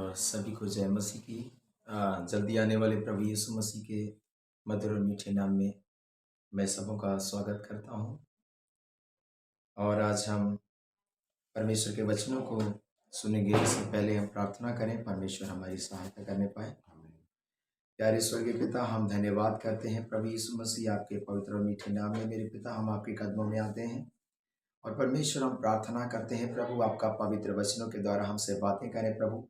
सभी को जय मसीह की। जल्दी आने वाले प्रभु यीशु मसीह के मधुर और मीठे नाम में मैं सबों का स्वागत करता हूं। और आज हम परमेश्वर के वचनों को सुनेंगे। इससे पहले हम प्रार्थना करें, परमेश्वर हमारी सहायता करने पाए। प्यारे स्वर्गीय पिता, हम धन्यवाद करते हैं प्रभु यीशु मसीह आपके पवित्र और मीठे नाम में। मेरे पिता, हम आपके कदमों में आते हैं और परमेश्वर हम प्रार्थना करते हैं प्रभु, आपका पवित्र वचनों के द्वारा हमसे बातें करें प्रभु।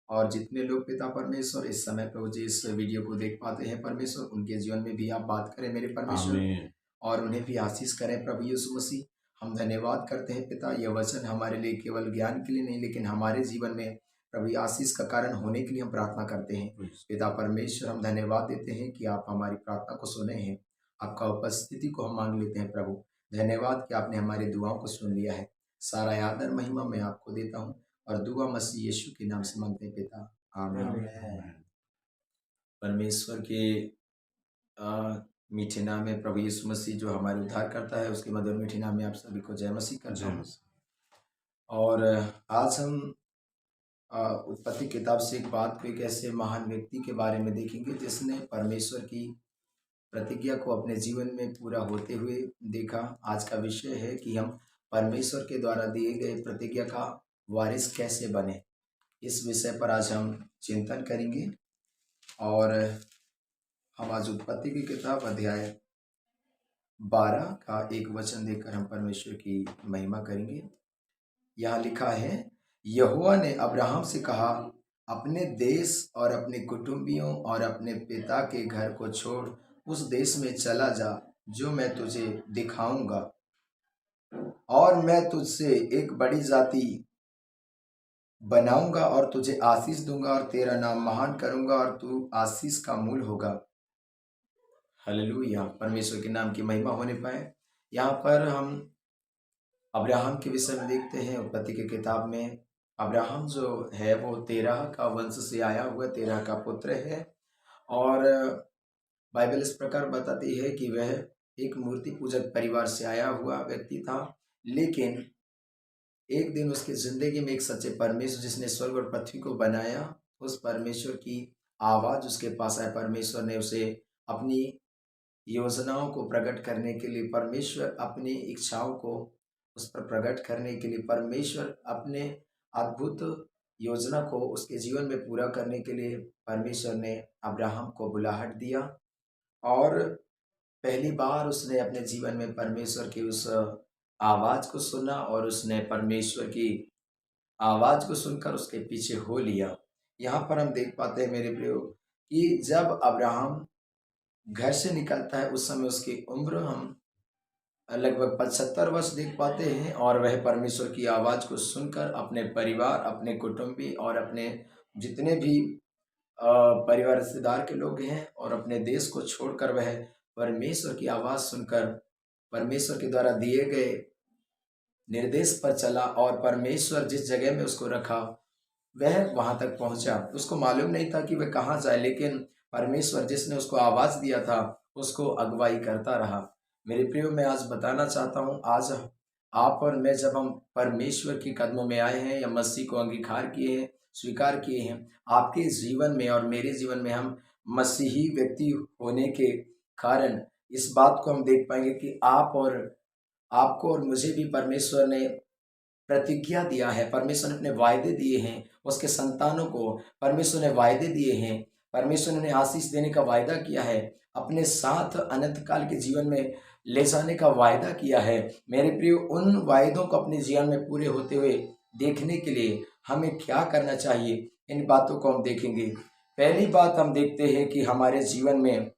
और जितने लोग पिता परमेश्वर इस समय प्रभु जी इस वीडियो को देख पाते हैं परमेश्वर, उनके जीवन में भी आप बात करें मेरे परमेश्वर, और उन्हें भी आशीष करें प्रभु यीशु मसीह। हम धन्यवाद करते हैं पिता, यह वचन हमारे लिए केवल ज्ञान के लिए नहीं लेकिन हमारे जीवन में प्रभु आशीष का कारण होने के लिए हम प्रार्थना करते हैं पिता परमेश्वर। हम धन्यवाद देते हैं कि आप हमारी प्रार्थना को सुने हैं, आपका उपस्थिति को हम मांग लेते हैं प्रभु। धन्यवाद कि आपने हमारी दुआओं को सुन लिया है। सारा आदर महिमा मैं आपको देता हूँ और दुआ मसीह यीशु के नाम से मांगते हैं पिता, आमीन। परमेश्वर के मीठे नाम में प्रभु यीशु मसीह जो हमारे उद्धार करता है, उसके मधुर मीठे नाम में आप सभी को जय मसीह करता हूँ। और आज हम उत्पत्ति किताब से एक बात को, एक ऐसे महान व्यक्ति के बारे में देखेंगे जिसने परमेश्वर की प्रतिज्ञा को अपने जीवन में पूरा होते हुए देखा। आज का विषय है कि हम परमेश्वर के द्वारा दिए गए प्रतिज्ञा का वारिस कैसे बने। इस विषय पर आज हम चिंतन करेंगे। और हम आज उत्पत्ति की किताब अध्याय 12 का एक वचन देकर हम परमेश्वर की महिमा करेंगे। यहाँ लिखा है, यहोवा ने अब्राहम से कहा, अपने देश और अपने कुटुंबियों और अपने पिता के घर को छोड़ उस देश में चला जा जो मैं तुझे दिखाऊंगा, और मैं तुझसे एक बड़ी जाति बनाऊंगा और तुझे आशीष दूंगा और तेरा नाम महान करूंगा और तू आशीष का मूल होगा। हालेलुया, परमेश्वर के नाम की महिमा होने पाए। यहाँ पर हम अब्राहम के विषय में देखते हैं। उत्पत्ति की किताब में अब्राहम जो है वो तेरह का वंश से आया हुआ, तेरह का पुत्र है। और बाइबल इस प्रकार बताती है कि वह एक मूर्ति पूजक परिवार से आया हुआ व्यक्ति था, लेकिन एक दिन उसकी जिंदगी में एक सच्चे परमेश्वर जिसने स्वर्ग और पृथ्वी को बनाया, उस परमेश्वर की आवाज उसके पास आया। परमेश्वर ने उसे अपनी योजनाओं को प्रकट करने के लिए, परमेश्वर अपनी इच्छाओं को उस पर प्रकट करने के लिए, परमेश्वर अपने अद्भुत योजना को उसके जीवन में पूरा करने के लिए परमेश्वर ने अब्राहम को बुलाहट दिया। और पहली बार उसने अपने जीवन में परमेश्वर की उस आवाज को सुना और उसने परमेश्वर की आवाज को सुनकर उसके पीछे हो लिया। यहाँ पर हम देख पाते हैं मेरे प्रियो कि जब अब्राहम घर से निकलता है उस समय उसकी उम्र हम लगभग 75 वर्ष देख पाते हैं। और वह परमेश्वर की आवाज को सुनकर अपने परिवार, अपने कुटुंबी और अपने जितने भी परिवार रिश्तेदार के लोग हैं और अपने देश को छोड़कर वह परमेश्वर की आवाज सुनकर परमेश्वर के द्वारा दिए गए निर्देश पर चला। और परमेश्वर जिस जगह में उसको रखा वह वहां तक पहुंचा। उसको मालूम नहीं था कि वह कहाँ जाए, लेकिन परमेश्वर जिसने उसको आवाज दिया था उसको अगुवाई करता रहा। मेरे प्रियो, मैं आज बताना चाहता हूँ, आज आप और मैं जब हम परमेश्वर के कदमों में आए हैं या मसीह को अंगीकार किए हैं, स्वीकार किए हैं, आपके जीवन में और मेरे जीवन में हम मसीही व्यक्ति होने के कारण इस बात को हम देख पाएंगे कि आपको और मुझे भी परमेश्वर ने प्रतिज्ञा दिया है। परमेश्वर ने अपने वायदे दिए हैं उसके संतानों को, परमेश्वर ने वायदे दिए हैं। परमेश्वर ने आशीष देने का वायदा किया है, अपने साथ अनंत काल के जीवन में ले जाने का वायदा किया है। मेरे प्रियो, उन वायदों को अपने जीवन में पूरे होते हुए देखने के लिए हमें क्या करना चाहिए, इन बातों को हम देखेंगे। पहली बात हम देखते हैं कि हमारे जीवन में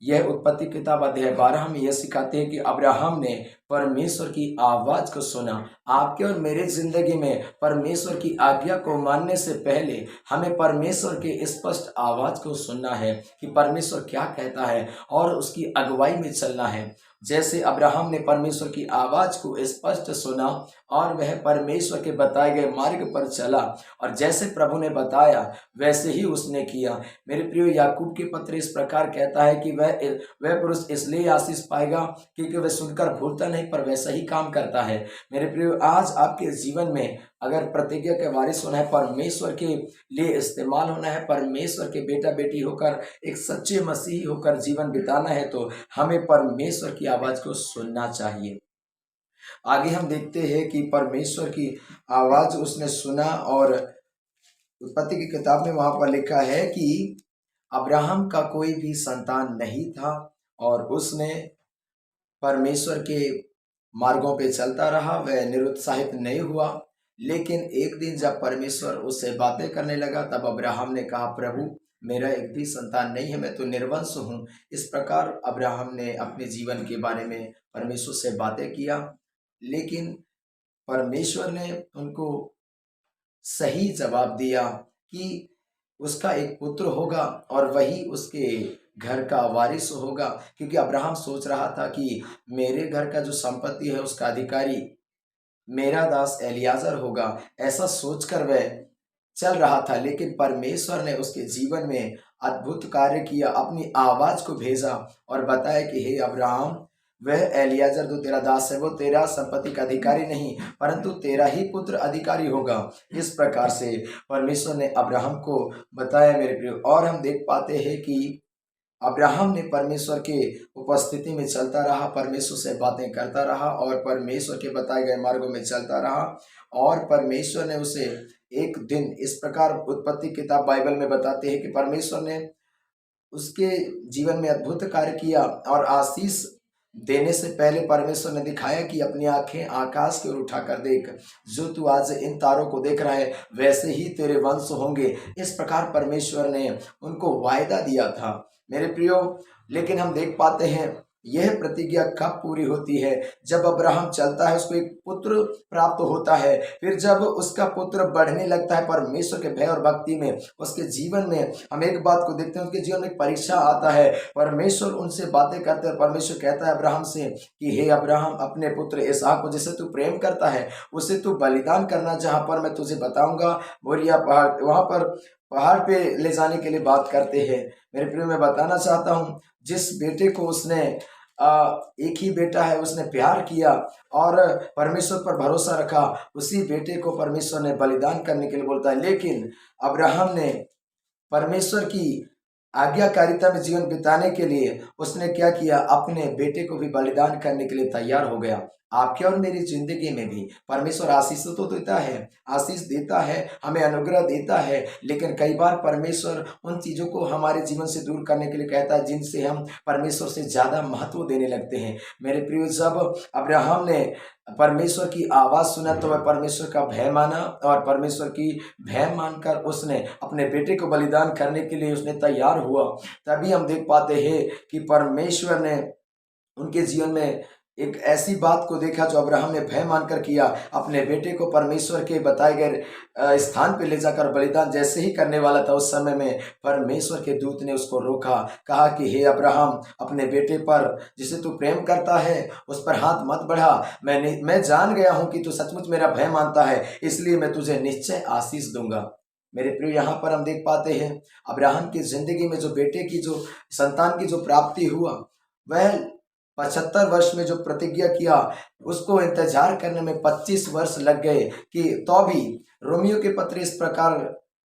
यह उत्पत्ति किताब अध्याय 12 हमें यह सिखाते हैं कि अब्राहम ने परमेश्वर की आवाज को सुना। आपके और मेरे जिंदगी में परमेश्वर की आज्ञा को मानने से पहले हमें परमेश्वर के स्पष्ट आवाज को सुनना है कि परमेश्वर क्या कहता है और उसकी अगुवाई में चलना है। जैसे अब्राहम ने परमेश्वर की आवाज को स्पष्ट सुना और वह परमेश्वर के बताए गए मार्ग पर चला और जैसे प्रभु ने बताया वैसे ही उसने किया। मेरे प्रियो, याकूब के पत्र इस प्रकार कहता है कि वह पुरुष इसलिए आशीष पाएगा क्योंकि वह सुनकर भूलता नहीं पर वैसा ही काम करता है। मेरे प्रियो, आज आपके जीवन में अगर प्रतिज्ञा के वारिस होना है, परमेश्वर के लिए इस्तेमाल होना है, परमेश्वर के बेटा बेटी होकर एक सच्चे मसीही होकर जीवन बिताना है, तो हमें परमेश्वर की आवाज़ को सुनना चाहिए। आगे हम देखते हैं कि परमेश्वर की आवाज़ उसने सुना, और उत्पत्ति की किताब में वहाँ पर लिखा है कि अब्राहम का कोई भी संतान नहीं था और उसने परमेश्वर के मार्गों पे चलता रहा, वह निरुत्साहित नहीं हुआ। लेकिन एक दिन जब परमेश्वर उससे बातें करने लगा, तब अब्राहम ने कहा, प्रभु मेरा एक भी संतान नहीं है, मैं तो निर्वंश हूँ। इस प्रकार अब्राहम ने अपने जीवन के बारे में परमेश्वर से बातें किया, लेकिन परमेश्वर ने उनको सही जवाब दिया कि उसका एक पुत्र होगा और वही उसके घर का वारिस होगा। क्योंकि अब्राहम सोच रहा था कि मेरे घर का जो संपत्ति है उसका अधिकारी मेरा दास एलियाजर होगा, ऐसा सोचकर वह चल रहा था। लेकिन परमेश्वर ने उसके जीवन में अद्भुत कार्य किया, अपनी आवाज को भेजा और बताया कि हे अब्राहम, वह एलियाजर जो तेरा दास है वो तेरा संपत्ति का अधिकारी नहीं, परंतु तेरा ही पुत्र अधिकारी होगा। इस प्रकार से परमेश्वर ने अब्राहम को बताया मेरे प्रियो। और हम देख पाते हैं कि अब्राहम ने परमेश्वर के उपस्थिति में चलता रहा, परमेश्वर से बातें करता रहा और परमेश्वर के बताए गए मार्गों में चलता रहा। और परमेश्वर ने उसे एक दिन, इस प्रकार उत्पत्ति किताब बाइबल में बताते हैं कि परमेश्वर ने उसके जीवन में अद्भुत कार्य किया। और आशीष देने से पहले परमेश्वर ने दिखाया कि अपनी आंखें आकाश की ओर उठाकर देख, जो तू आज इन तारों को देख रहा है वैसे ही तेरे वंश होंगे। इस प्रकार परमेश्वर ने उनको वायदा दिया था मेरे प्रियो। लेकिन हम देख पाते हैं यह प्रतिज्ञा कब पूरी होती है, जब अब्राहम चलता है, उसको एक पुत्र प्राप्त होता है। फिर जब उसका पुत्र बढ़ने लगता है परमेश्वर के भय और भक्ति में, उसके जीवन में हम एक बात को देखते हैं, उसके जीवन में एक परीक्षा आता है। परमेश्वर उनसे बातें करते हैं, परमेश्वर कहता है अब्राहम से कि हे अब्राहम, अपने पुत्र इसहाक को जिसे तू प्रेम करता है उसे तू बलिदान करना, जहाँ पर मैं तुझे बताऊंगा। मोरिया पहाड़, वहां पर पहाड़ पे ले जाने के लिए बात करते हैं। मेरे प्रिय, मैं बताना चाहता हूँ, जिस बेटे को उसने एक ही बेटा है, उसने प्यार किया और परमेश्वर पर भरोसा रखा, उसी बेटे को परमेश्वर ने बलिदान करने के लिए बोलता है। लेकिन अब्राहम ने परमेश्वर की आज्ञाकारिता में जीवन बिताने के लिए उसने क्या किया, अपने बेटे को भी बलिदान करने के लिए तैयार हो गया। आपके और मेरी जिंदगी में भी परमेश्वर आशीष तो देता है, आशीष देता है, हमें अनुग्रह देता है, लेकिन कई बार परमेश्वर उन चीज़ों को हमारे जीवन से दूर करने के लिए कहता है जिनसे हम परमेश्वर से ज़्यादा महत्व देने लगते हैं। मेरे प्रिय, जब अब्राहम ने परमेश्वर की आवाज़ सुना तो वह परमेश्वर का भय माना और परमेश्वर की भय मानकर उसने अपने बेटे को बलिदान करने के लिए उसने तैयार हुआ। तभी हम देख पाते हैं कि परमेश्वर ने उनके जीवन में एक ऐसी बात को देखा जो अब्राहम ने भय मानकर किया, अपने बेटे को परमेश्वर के बताए गए स्थान पे ले जाकर बलिदान जैसे ही करने वाला था, उस समय में परमेश्वर के दूत ने उसको रोका, कहा कि हे अब्राहम, अपने बेटे पर जिसे तू प्रेम करता है उस पर हाथ मत बढ़ा। मैं जान गया हूँ कि तू सचमुच मेरा भय मानता है, इसलिए मैं तुझे निश्चय आशीष दूंगा। मेरे प्रिय, यहाँ पर हम देख पाते हैं अब्राहम की जिंदगी में जो बेटे की, जो संतान की जो प्राप्ति हुआ, वह 75 वर्ष में जो प्रतिज्ञा किया उसको इंतजार करने में 25 वर्ष लग गए। कि तो भी रोमियो के पत्र इस प्रकार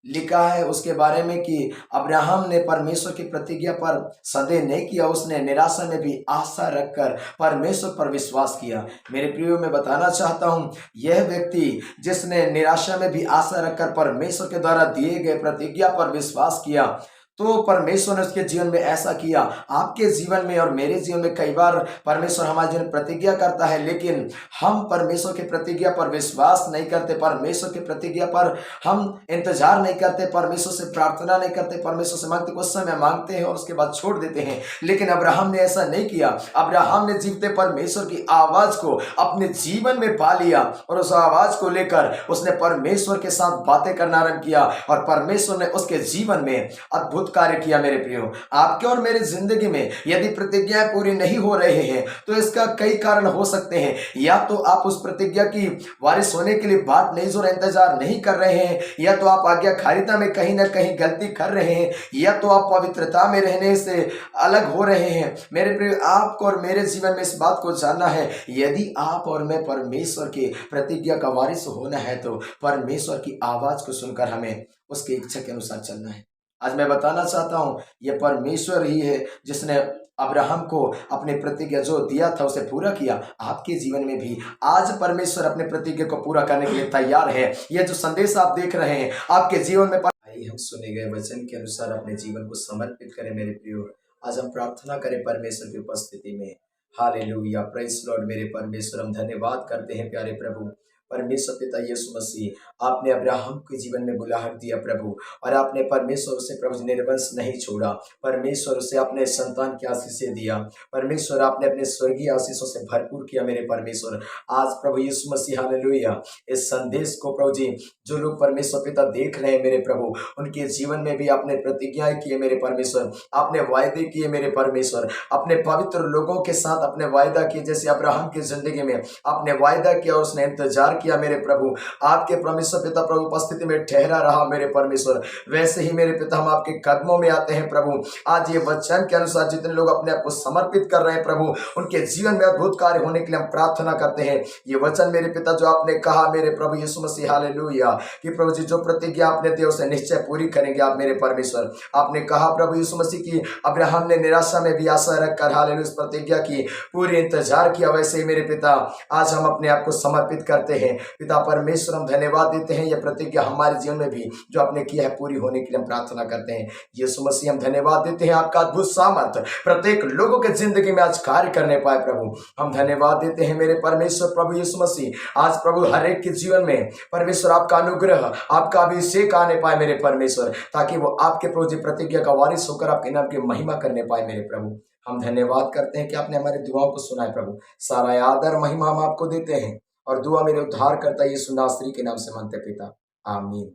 लिखा है उसके बारे में कि अब्राहम ने परमेश्वर की प्रतिज्ञा पर संदेह नहीं किया, उसने निराशा में भी आशा रखकर परमेश्वर पर विश्वास किया। मेरे प्रियो, मैं बताना चाहता हूं, यह व्यक्ति जिसने निराशा में भी आशा रखकर परमेश्वर के द्वारा दिए गए प्रतिज्ञा पर विश्वास किया, तो परमेश्वर ने उसके जीवन में ऐसा किया। आपके जीवन में और मेरे जीवन में कई बार परमेश्वर हमारे जीवन में प्रतिज्ञा करता है, लेकिन हम परमेश्वर के प्रतिज्ञा पर विश्वास नहीं करते, परमेश्वर के प्रतिज्ञा पर हम इंतजार नहीं करते, परमेश्वर से प्रार्थना नहीं करते, परमेश्वर से मांगते, कुछ समय मांगते हैं और उसके बाद छोड़ देते हैं। लेकिन अब्राहम ने ऐसा नहीं किया। अब्राहम ने जीवते परमेश्वर की आवाज को अपने जीवन में पा लिया और उस आवाज को लेकर उसने परमेश्वर के साथ बातें करना आरंभ किया और परमेश्वर ने उसके जीवन में अद्भुत अद्भुत कार्य किया मेरे प्रियो। आपके और मेरे जिंदगी में यदि प्रतिज्ञाएं पूरी नहीं हो रहे हैं तो इसका कई कारण हो सकते हैं। या तो आप उस प्रतिज्ञा की वारिस होने के लिए बाट नहीं जोर इंतजार नहीं कर रहे हैं, या तो आप आज्ञाकारिता में कहीं ना कहीं गलती कर रहे हैं, या तो आप पवित्रता में रहने से अलग हो रहे हैं। मेरे प्रिय, आपको और मेरे जीवन में इस बात को जानना है, यदि आप और मैं परमेश्वर की प्रतिज्ञा का वारिस होना है तो परमेश्वर की आवाज को सुनकर हमें उसकी इच्छा के अनुसार चलना है। आज मैं बताना चाहता हूं, यह परमेश्वर ही है जिसने अब्राहम को अपने प्रतिज्ञा जो दिया था उसे पूरा किया। आपके जीवन में भी आज परमेश्वर अपने प्रतिज्ञा को पूरा करने के लिए तैयार है। यह जो संदेश आप देख रहे हैं आपके जीवन में आइए हम सुने गए वचन के अनुसार अपने जीवन को समर्पित करें। मेरे प्रियो, आज हम प्रार्थना करें परमेश्वर की उपस्थिति में। Hallelujah, praise Lord. मेरे परमेश्वर, हम धन्यवाद करते हैं प्यारे प्रभु परमेश्वर पिता यीशु मसीह, आपने अब्राहम के जीवन में बुलाहट दिया प्रभु, और आपने परमेश्वर उसे प्रभु निर्वंश नहीं छोड़ा। परमेश्वर उसे अपने संतान की आशीषें दिया। परमेश्वर आपने अपने स्वर्गीय आशीषों से भरपूर किया मेरे परमेश्वर। आज प्रभु यीशु मसीह हालेलुया, इस संदेश को प्रभु जी जो लोग परमेश्वर पिता देख रहे हैं मेरे प्रभु, उनके जीवन में भी आपने प्रतिज्ञाएं किए मेरे परमेश्वर, आपने वायदे किए मेरे परमेश्वर, अपने पवित्र लोगों के साथ अपने वायदा किए। जैसे अब्राहम की जिंदगी में आपने वायदा किया और उसने इंतजार किया मेरे प्रभु, आपके परमेश्वर पिता प्रभु उपस्थिति में ठहरा रहा मेरे परमेश्वर। वैसे ही मेरे पिता हम आपके कदमों में आते हैं प्रभु। आज ये वचन के अनुसार जितने लोग अपने आप को समर्पित कर रहे हैं प्रभु, उनके जीवन में अद्भुत कार्य होने के लिए हम प्रार्थना करते हैं। ये वचन मेरे पिता जो आपने कहा मेरे प्रभु यीशु मसीह हालेलुया, कि प्रभु जी जो प्रतिज्ञा आपने दी उसे निश्चय पूरी करेंगे आप मेरे परमेश्वर। आपने कहा प्रभु यीशु मसीह की अब्राहम ने निराशा में भी आशा रखकर हालेलुया इस प्रतिज्ञा की पूरी इंतजार किया। वैसे ही मेरे पिता आज हम अपने आप को समर्पित करते हैं पिता परमेश्वर। हम धन्यवाद देते हैं, यह प्रतिज्ञा हमारे जीवन में भी जो आपने किया है पूरी होने के लिए हम प्रार्थना करते हैं। यीशु मसीह हम धन्यवाद देते हैं, आपका अद्भुत सामर्थ प्रत्येक लोगों के जिंदगी में आज कार्य करने पाए प्रभु। हम धन्यवाद देते हैं मेरे परमेश्वर प्रभु यीशु मसीह। आज प्रभु हर एक के जीवन में परमेश्वर आपका अनुग्रह, आपका अभिषेक आने पाए मेरे परमेश्वर, ताकि वो आपके प्रभु जी प्रतिज्ञा का वारिस होकर आपके नाम की महिमा करने पाए मेरे प्रभु। हम धन्यवाद करते हैं कि आपने हमारी दुआओं को सुना है प्रभु। सारा आदर महिमा हम आपको देते हैं और दुआ मेरे उद्धार करता यीशु नासरी के नाम से मांगते पिता, आमीन।